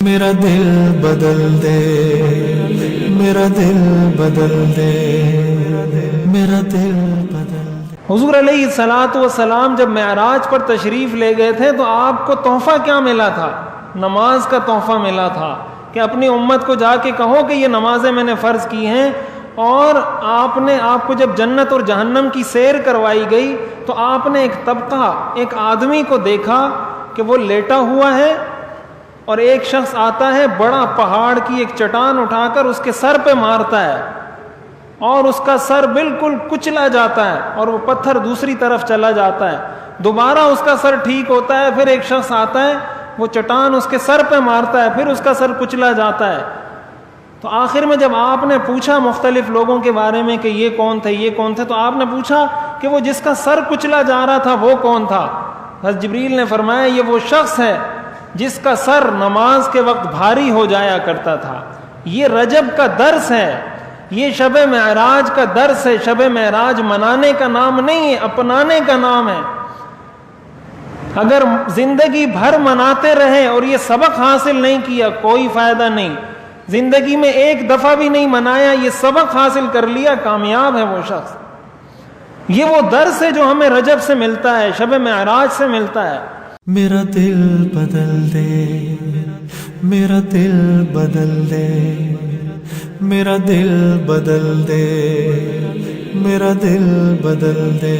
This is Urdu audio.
میرا دل بدل دے، میرا دل بدل دے، میرا دل بدل دے۔ حضور علیہ الصلوۃ والسلام جب معراج پر تشریف لے گئے تھے تو آپ کو تحفہ کیا ملا تھا؟ نماز کا تحفہ ملا تھا کہ اپنی امت کو جا کے کہو کہ یہ نمازیں میں نے فرض کی ہیں۔ اور آپ کو جب جنت اور جہنم کی سیر کروائی گئی تو آپ نے ایک طبقہ، ایک آدمی کو دیکھا کہ وہ لیٹا ہوا ہے اور ایک شخص آتا ہے بڑا پہاڑ کی ایک چٹان اٹھا کر اس کے سر پہ مارتا ہے اور اس کا سر بالکل کچلا جاتا ہے اور وہ پتھر دوسری طرف چلا جاتا ہے۔ دوبارہ اس کا سر ٹھیک ہوتا ہے، پھر ایک شخص آتا ہے، وہ چٹان اس کے سر پہ مارتا ہے، پھر اس کا سر کچلا جاتا ہے۔ تو آخر میں جب آپ نے پوچھا مختلف لوگوں کے بارے میں کہ یہ کون تھے، یہ کون تھے، تو آپ نے پوچھا کہ وہ جس کا سر کچلا جا رہا تھا وہ کون تھا؟ حضرت جبریل نے فرمایا یہ وہ شخص ہے جس کا سر نماز کے وقت بھاری ہو جایا کرتا تھا۔ یہ رجب کا درس ہے، یہ شب معراج کا درس ہے۔ شب معراج منانے کا نام نہیں ہے، اپنانے کا نام ہے۔ اگر زندگی بھر مناتے رہے اور یہ سبق حاصل نہیں کیا کوئی فائدہ نہیں۔ زندگی میں ایک دفعہ بھی نہیں منایا، یہ سبق حاصل کر لیا، کامیاب ہے وہ شخص۔ یہ وہ درس ہے جو ہمیں رجب سے ملتا ہے، شب معراج سے ملتا ہے۔ میرا دل بدل دے، میرا دل بدل دے، میرا دل بدل دے، میرا دل بدل دے۔